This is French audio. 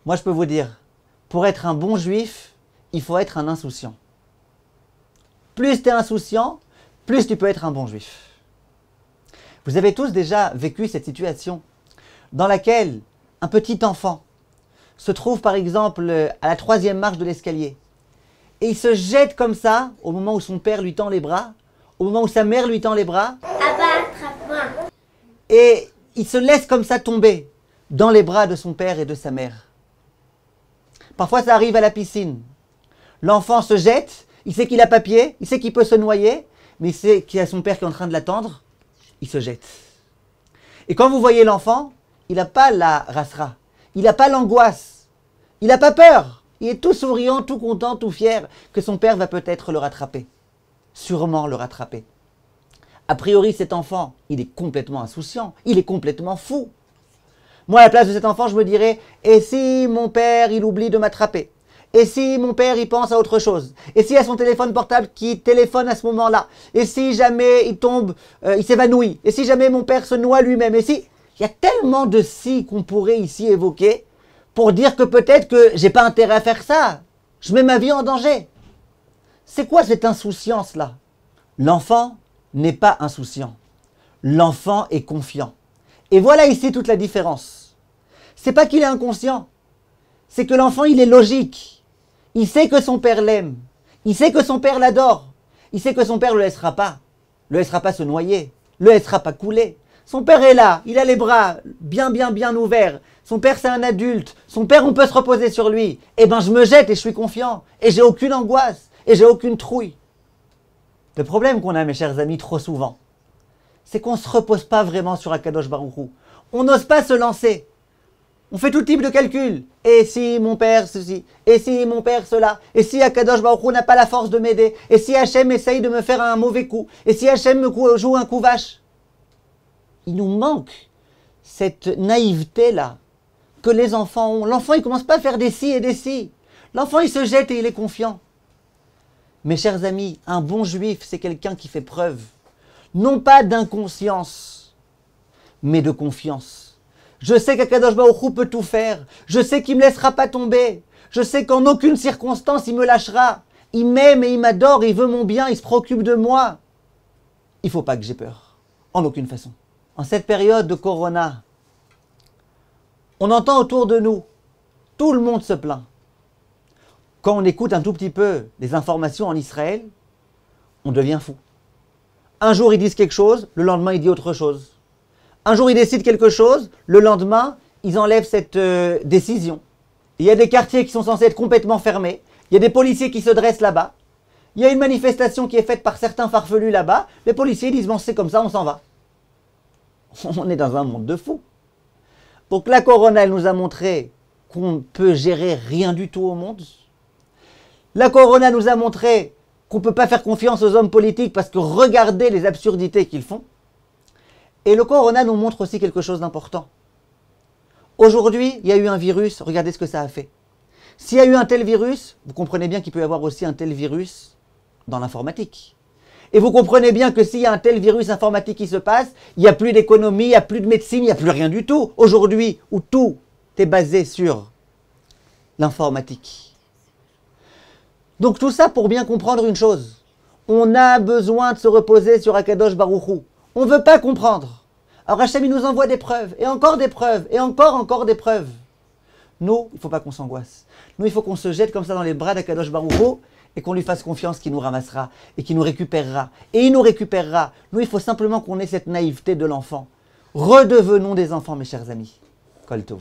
Moi, je peux vous dire, pour être un bon juif, il faut être un insouciant. Plus tu es insouciant, plus tu peux être un bon juif. Vous avez tous déjà vécu cette situation dans laquelle un petit enfant se trouve par exemple à la 3e marche de l'escalier et il se jette comme ça au moment où son père lui tend les bras, au moment où sa mère lui tend les bras. Attrape-moi. Et il se laisse comme ça tomber dans les bras de son père et de sa mère. Parfois ça arrive à la piscine. L'enfant se jette, il sait qu'il a pas pied, il sait qu'il peut se noyer, mais il sait qu'il y a son père qui est en train de l'attendre, il se jette. Et quand vous voyez l'enfant, il n'a pas la rasra, il n'a pas l'angoisse, il n'a pas peur. Il est tout souriant, tout content, tout fier que son père va peut-être le rattraper. Sûrement le rattraper. A priori, cet enfant, il est complètement insouciant, il est complètement fou. Moi, à la place de cet enfant, je me dirais, et si mon père, il oublie de m'attraper? Et si mon père, il pense à autre chose? Et s'il y a son téléphone portable qui téléphone à ce moment-là? Et si jamais il tombe, il s'évanouit? Et si jamais mon père se noie lui-même? Et si... Il y a tellement de si qu'on pourrait ici évoquer pour dire que peut-être que j'ai pas intérêt à faire ça. Je mets ma vie en danger. C'est quoi cette insouciance-là? L'enfant n'est pas insouciant. L'enfant est confiant. Et voilà ici toute la différence. C'est pas qu'il est inconscient. C'est que l'enfant, il est logique. Il sait que son père l'aime. Il sait que son père l'adore. Il sait que son père ne le laissera pas. Le laissera pas se noyer. Le laissera pas couler. Son père est là. Il a les bras bien ouverts. Son père, c'est un adulte. Son père, on peut se reposer sur lui. Eh ben, je me jette et je suis confiant. Et j'ai aucune angoisse. Et j'ai aucune trouille. Le problème qu'on a, mes chers amis, trop souvent, c'est qu'on ne se repose pas vraiment sur Akadosh Baruch Hu. On n'ose pas se lancer. On fait tout type de calcul. Et si mon père ceci? Et si mon père cela? Et si Akadosh Baruch Hu n'a pas la force de m'aider? Et si Hachem essaye de me faire un mauvais coup? Et si Hachem me joue un coup vache? Il nous manque cette naïveté-là que les enfants ont. L'enfant, il ne commence pas à faire des si et des si. L'enfant, il se jette et il est confiant. Mes chers amis, un bon juif, c'est quelqu'un qui fait preuve, non pas d'inconscience, mais de confiance. Je sais qu'Akadosh Baruch Hu peut tout faire. Je sais qu'il ne me laissera pas tomber. Je sais qu'en aucune circonstance, il me lâchera. Il m'aime et il m'adore, il veut mon bien, il se préoccupe de moi. Il ne faut pas que j'ai peur, en aucune façon. En cette période de Corona, on entend autour de nous, tout le monde se plaint. Quand on écoute un tout petit peu les informations en Israël, on devient fou. Un jour, ils disent quelque chose, le lendemain, ils disent autre chose. Un jour, ils décident quelque chose, le lendemain, ils enlèvent cette décision. Il y a des quartiers qui sont censés être complètement fermés. Il y a des policiers qui se dressent là-bas. Il y a une manifestation qui est faite par certains farfelus là-bas. Les policiers disent, bon, c'est comme ça, on s'en va. On est dans un monde de fous. Donc la Corona, elle nous a montré qu'on ne peut gérer rien du tout au monde. La Corona nous a montré qu'on ne peut pas faire confiance aux hommes politiques parce que regardez les absurdités qu'ils font. Et le Corona nous montre aussi quelque chose d'important. Aujourd'hui, il y a eu un virus, regardez ce que ça a fait. S'il y a eu un tel virus, vous comprenez bien qu'il peut y avoir aussi un tel virus dans l'informatique. Et vous comprenez bien que s'il y a un tel virus informatique qui se passe, il n'y a plus d'économie, il n'y a plus de médecine, il n'y a plus rien du tout. Aujourd'hui, où tout est basé sur l'informatique. Donc tout ça pour bien comprendre une chose. On a besoin de se reposer sur Akadosh Baruch Hu. On ne veut pas comprendre. Alors Hachem, il nous envoie des preuves, et encore des preuves, et encore des preuves. Nous, il ne faut pas qu'on s'angoisse. Nous, il faut qu'on se jette comme ça dans les bras d'Akadosh Baruch Hu et qu'on lui fasse confiance qu'il nous ramassera et qu'il nous récupérera. Et il nous récupérera. Nous, il faut simplement qu'on ait cette naïveté de l'enfant. Redevenons des enfants, mes chers amis. Kol Tov.